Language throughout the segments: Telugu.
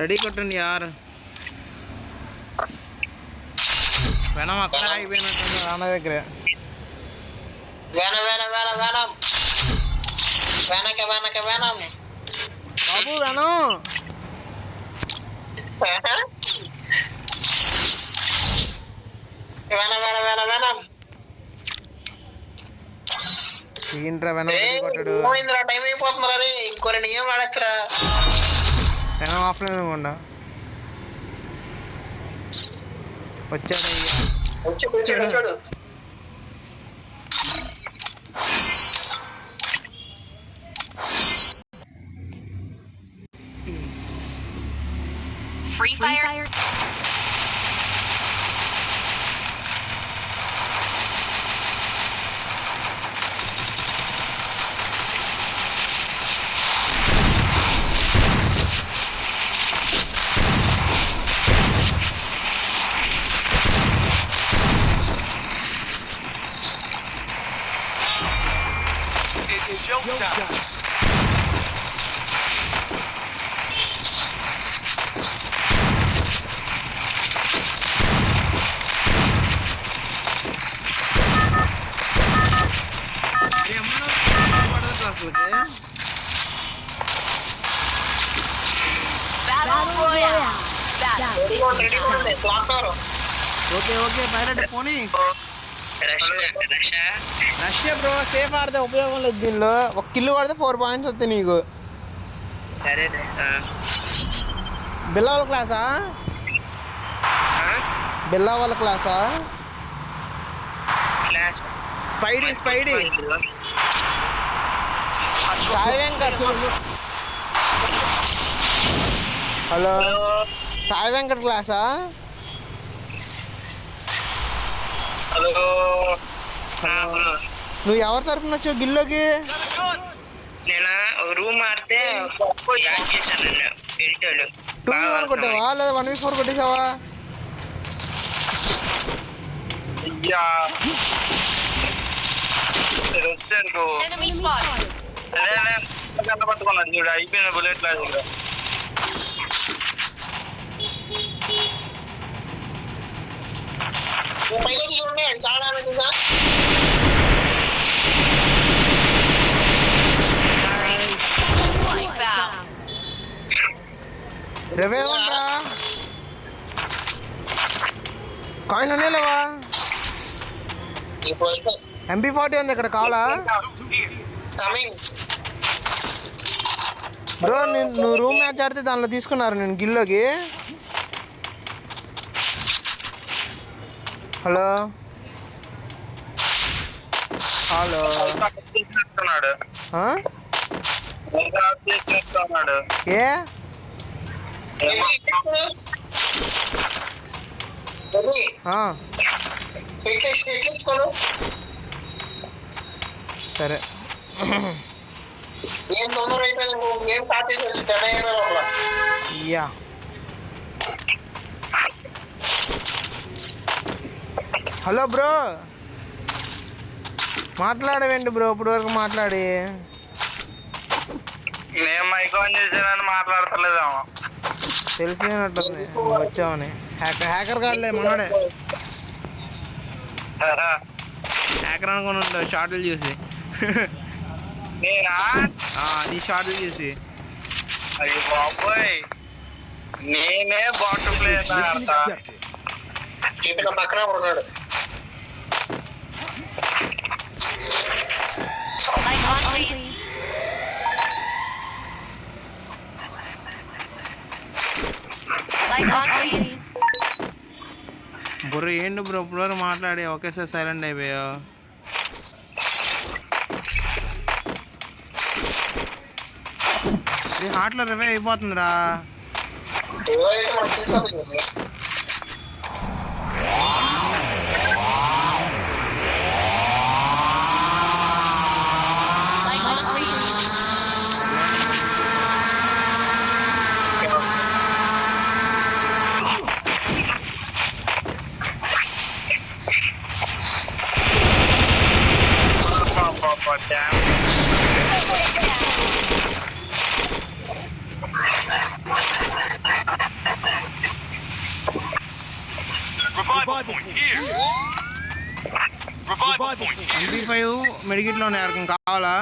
రెడీ కొట్టండి యార్. వెనం అక్కడ అయిపోయినట్టుంది రానా దగ్గర. బాబు వెనం ఏంట్రా వెనం కొట్టాడు. టైం అయిపోతున్నారు. అది ఇంకో 2 గేమ్ ఆడచ్చురా. వెనం ఆఫ్లైన్ అనుకోండా వచ్చాడు. వచ్చాడు. Free Fire. It's showtime. Battle Royale. Okay pilot పోనీ. రష్యా బ్రో సేఫ్ ఆడితే ఉపయోగం లేదు దీనిలో. ఒక కిల్లు పడితే 4 పాయింట్స్ వస్తాయి నీకు. బిల్లా వాళ్ళ క్లాసా? బిల్లా వాళ్ళ క్లాసా? స్పైడీ సాయి వెంకట్. హలో సాయి వెంకట్ క్లాసా? నువ్వు ఎవరి తరపున వచ్చావు గిల్లోకి? నేను రూమ్ మారితే 2v1 కొట్టావా లేదా 1v4 కొట్టేసావా? Enemy spotted. పట్టుకున్నాడు చూడు. అయిపోయిన బుల్లెట్ లేదు. చాలా రేవేంట్రా కాయిన్ అనేలేవా? MP40 ఉంది ఇక్కడ కావాలా బ్రో? నువ్వు రూమ్ మ్యాచ్ ఆడితే దానిలో తీసుకున్నారు నేను గిల్లోకి. హలో ఏ సరే ఏం తొందర అయిపోయింది. ఏం స్టార్ట్ చేసి యా హలో బ్రో మాట్లాడవేంటి బ్రో? ఇప్పుడు వరకు మాట్లాడి నేను మైక్ ఆన్ చేసానని మాట్లాడతలేదేమో. తెలిసినట్టుంది వచ్చామని. హ్యాకర్ కాదులే మనోడే. హ్యాకర్ అనుకుని ఉంటావు షార్ట్లు చూసి. నేనా? నీ షార్ట్లు చూసి. అయ్యో బాబోయ్, నేనే బాటమ్ ప్లేయర్. చెప్పిన పక్కన ఉన్నాడు. బుర్ర ఏంటి బ్రో ఇప్పుడు వరకు మాట్లాడి ఒకేసారి సైలెంట్ అయిపోయావు. హార్ట్లో రివైవ్ అయిపోతుందిరా. point here. Revival point here. MP5 మెడికిట్లో ఉన్నాయి ఎవరికి కావాలా?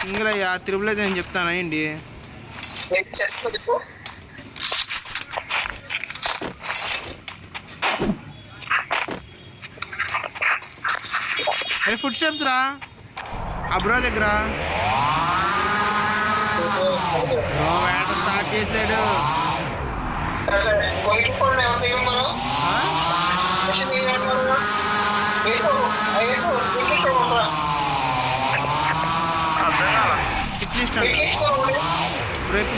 సింగిల్ అయ్యా త్రిబుల్ అయితే నేను చెప్తాను ఏంటి అరే ఫుడ్ స్టెప్స్ రా ఆ బ్రో దగ్గర వేట స్టార్ట్ చేసాడు. కిట్ లిస్ట్ బ్రేక్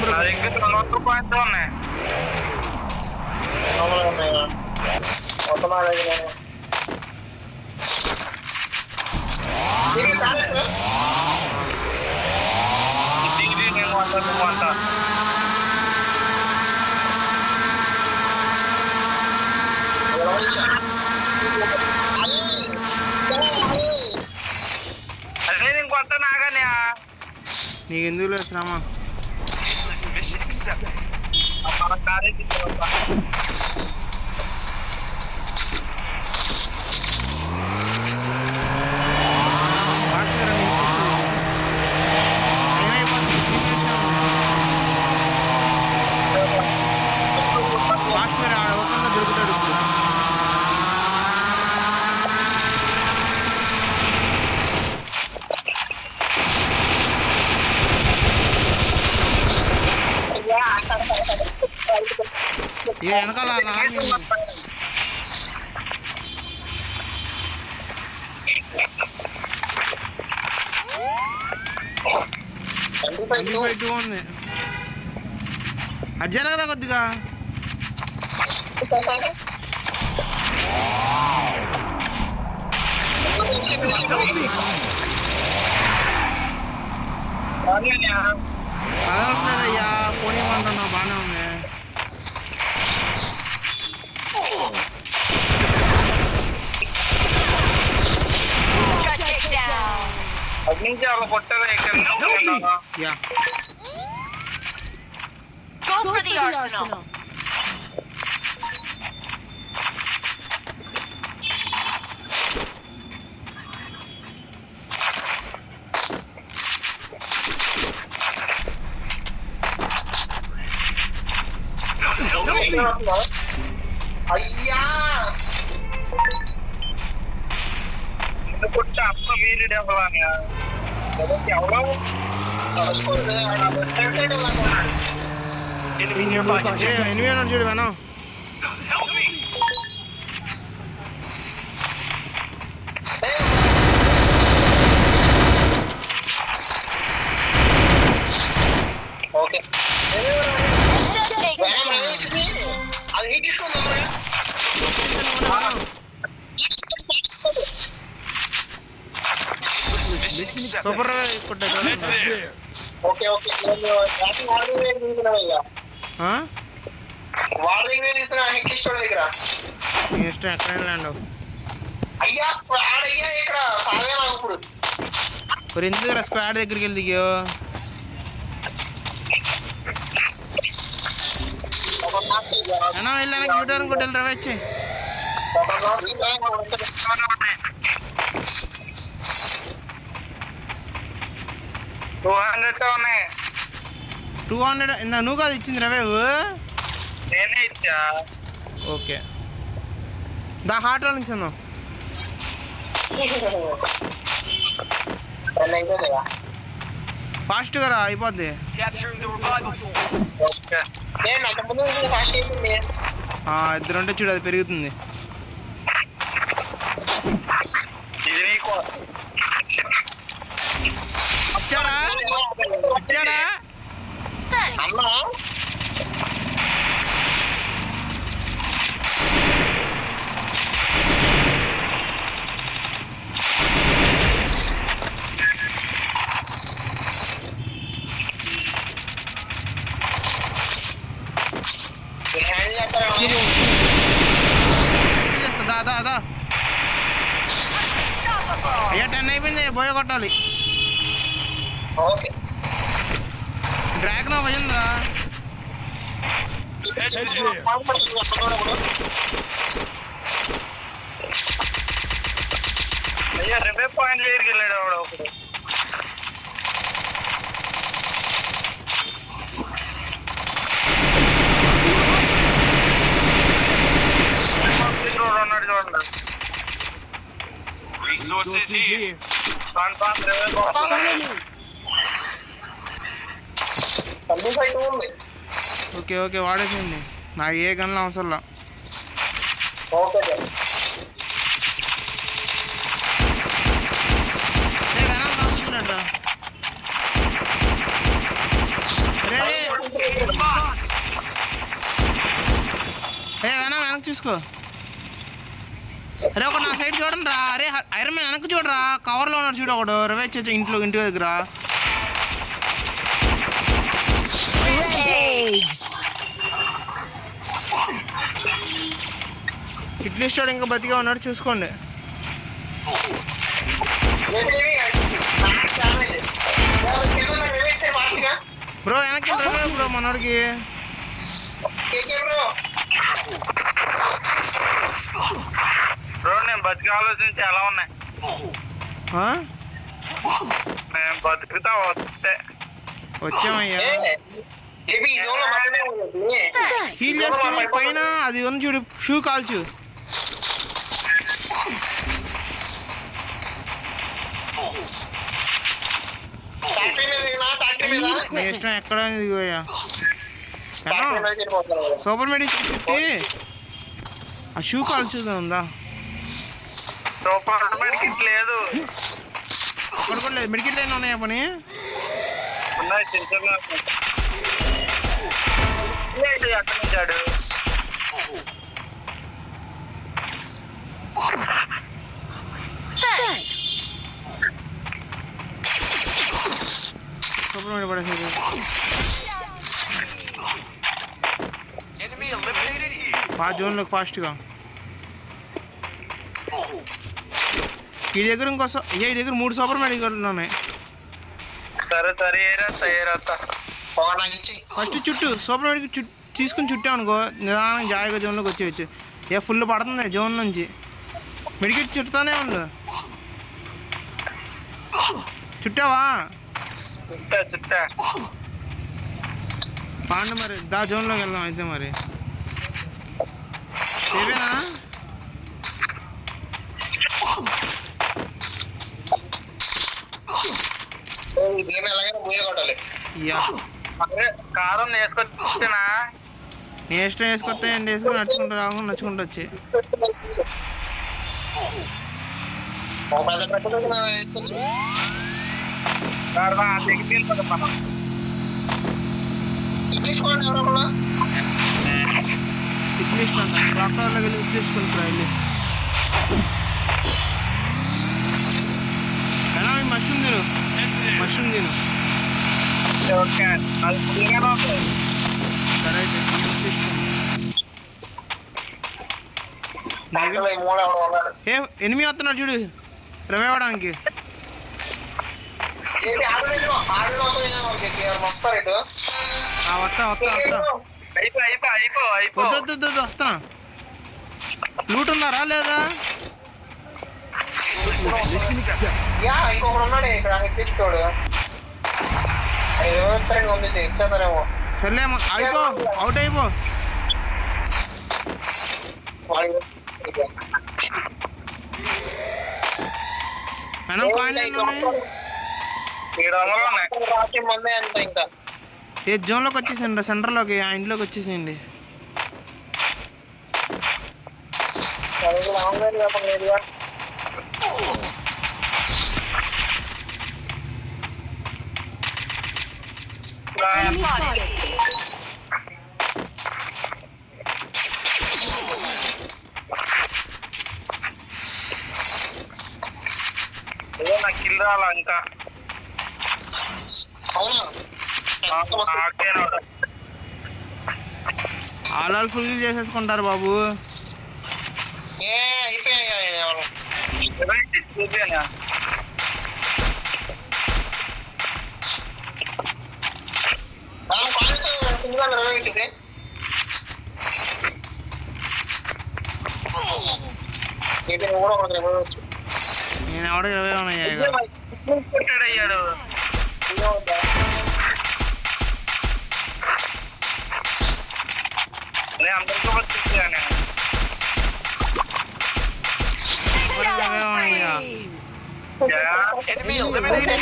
అదే నేను కొత్త నాగానే నీకు ఎందుకు లేదు శ్రమ. Mission accepted. దొరుకుతాడు ఇప్పుడు. ఇక వెనకాల ఉంది అది జరగరా కొద్దిగా కదలట్లేదయ్యా పోనీ అంటున్నా బాగానే ఉంది. Yeah Go for the arsenal. అయ్యా కొట్ట అప్ప మీరు ఎవరో Enemy nearby detected. ఎనిమిది అని చూడు వేణం. Help me. ఓకే అది హీట్ తీసుకుందా Mission accepted. సూపర్ కొట్టాడు. Head there. ఓకే ఓకే వాడి దగ్గర తీసుకున్నావు ఇక వాడి దగ్గర తీసుకున్నా హీట్ తీసుకోవడం దగ్గర నీ ఇష్టం ఎక్కడైనా ల్యాండ్ అవ్వు. అయ్యా స్క్వాడ్ అయ్యా ఇక్కడ సాగే నాకు ఇప్పుడు మరి ఎందుకు స్క్వాడ్ దగ్గరికి వెళ్ళి దిగావు? అన్నా వెళ్ళాను చూడడానికి కూడా వెళ్ళి రవచ్చు. 200 ఇందా నువ్వు కాదు ఇచ్చింది రవేవు నేనే ఇచ్చా ఓకే దా హార్ట్ నుంచి ఉందాం. ఫాస్ట్గా రా అయిపోద్ది. Capturing the revival point. ఇద్దరు ఉంటే చూడు అది పెరుగుతుంది. వచ్చాడా వచ్చాడా అమ్మా దా అయ్యా 10 అయిపోయింది బోయ కొట్టాలి. ఓకే డ్రాగన్ అయిందా Head there. అయ్యా రివే పాయింట్ దగ్గరికి వెళ్ళాడు వాడు ఒకడు. ఉన్నాడు చూడండి. Resources here. రివే సైట్ ఉంది. ఓకే ఓకే వాడేసింది. నాకు ఏ గన్లు అవసరంలా. Okay sir. వెనక్కి చూసుకో. అరే ఒక నా సైడ్ చూడండి రా. అరే ఐరన్ మ్యాన్ వెనక్కి చూడరా. కవర్లో ఉన్నాడు చూడు ఒకడు. రవే ఇంటి దగ్గర. ఇట్లీస్ట్ వాడు ఇంకా బతిగా ఉన్నాడు చూసుకోండి. బ్రో వెనక్కి రవే బ్రో మనోడికి. బ్రో నేను బతికి ఆలోచించి ఎలా ఉన్నాయి. నేను బతుకుతా వస్తే వచ్చామయ్యా. హీల్ చేసుకుని పైన అది ఉంది చూడు. షూ కాల్చు. నీ ఇష్టం ఎక్కడ దిగోయ్యా. సూపర్ మెడిసిన్ చుట్టి ఆ షూ కాల్చుదా ఉందా. సూపర్ మెడికిట్ లేదు. అక్కడ కూడా లేదు. మెడికిట్ లైన్ ఉన్నాయా పని. ఉన్నాయి చిన్న చిన్న. ఎక్కడి నుంచాడు. సూపర్ మెడి పడేసేది. Enemy eliminated here. ఆ జోన్లోకి ఫాస్ట్గా. ఈ దగ్గర ఇంకోసం ఈ దగ్గర 3 సూపర్ మెడికల్ ఉన్నాయి. సరే సరే ఏరేస్తా. ఫస్ట్ చుట్టూ సూపర్ మెడికల్ తీసుకుని చుట్టాం అనుకో నిదానం జాయిగా జోన్లోకి వచ్చేయచ్చు. ఏ ఫుల్ పడుతుంది జోన్ నుంచి. మెడికెట్ చుట్టుతానే ఉండు. చుట్టావా. చుట్టా పాండు మరి దా జోన్లోకి వెళ్దాం అయితే మరి. ఏవేనా యా కారం వేసుకొచ్చినా నీ ఇష్టం వేసుకొస్తే ఏంటి వేసుకొని నడుచుకుంటూ రాకుండా నడుచుకుంటూ వచ్చి. ఇట్లీస్ట్ అంట డాక్టర్లోకి వెళ్ళి ఇట్లీసుకుంటారా వెళ్ళి. ఎలా మష్రూమ్ తిను. మష్రూమ్ తిను. సరే అయితే ఎనిమిది వస్తున్నాడు చూడు రవి అవ్వడానికి. వస్తా వస్తా. లూట్ ఉన్నారా లేదా. సర్లే అయిపో అవుట్ అయిపో. మనం ఏ జోన్లోకి వచ్చేసండి సెంటర్లోకి ఆ ఇంట్లోకి వచ్చేసేయండి. నాకు కిల్ రాలా ఇంకా. ఆల్ ఫుల్ చేసేసుకుంటారు బాబు. ఏంటి నువ్వు కూడా ఒకటి ఇవ్వచ్చు. నేను ఎవడో 20 ఉన్నాయా ఇక అయ్యాడు నేను అందరికీ కూడా చూసాను నేను. ఎవడో 20 ఉన్నాయా Enemy eliminated.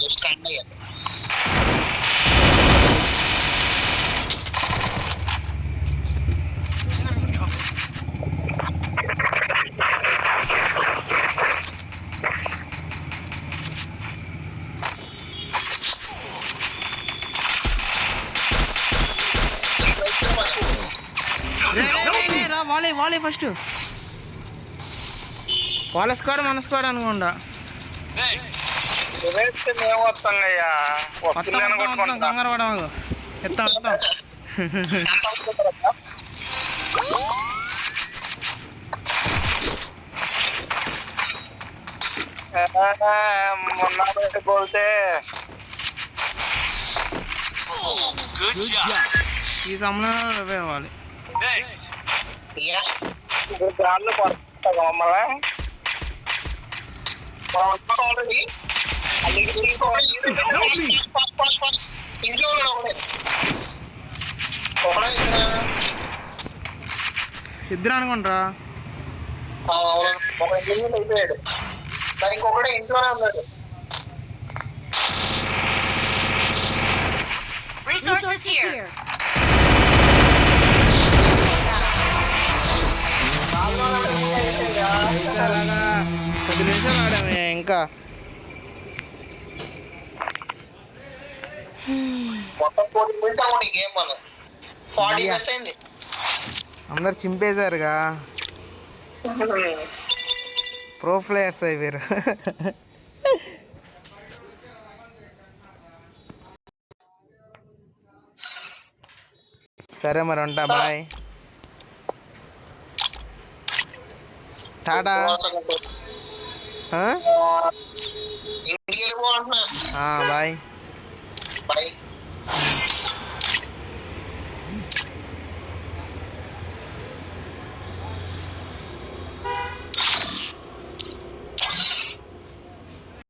జస్ట్ అండ్ అయ్యాడు. Enemies coming. రా వాలే ఫస్ట్ వాళ్ళ స్క్వాడ్ మన స్క్వాడ్ అనుకోండా Thanks. రివేస్ట్ మేము వస్తాం అయ్యా. వస్తుందని కొట్టుకుంటా. కంగారు పడమాకు ఎత్తాం మొన్న పోతే Good job. ఈ సమయంలో 20 ఇవ్వాలి Thanks. ఇప్పుడు గాల్లో పడుతుంది మమ్మల్ని ఆల్రెడీ ఇంట్లో ఉన్నాడు ఒకడే ఇద్దరు అనుకుంటారా ఒక ఇంజనీర్ అయిపోయాడు. మరి ఇంకొకడే ఇంట్లోనే ఉన్నాడు. Resources here. అలాగా 10 నిమిషాలు ఆడామే ఇంకా మొత్తం 40 మినిట్స్ అవ్వండి ఈ గేమ్ మనం 40 మినిట్స్ అయింది. అందరు చింపేశారుగా ప్రో ప్లేయర్స్ అయిపోయారు సరే మరి ఉంటా బాయ్ టాటా ఇంటికి వెళ్ళిపోమంటున్నా. Bye bye.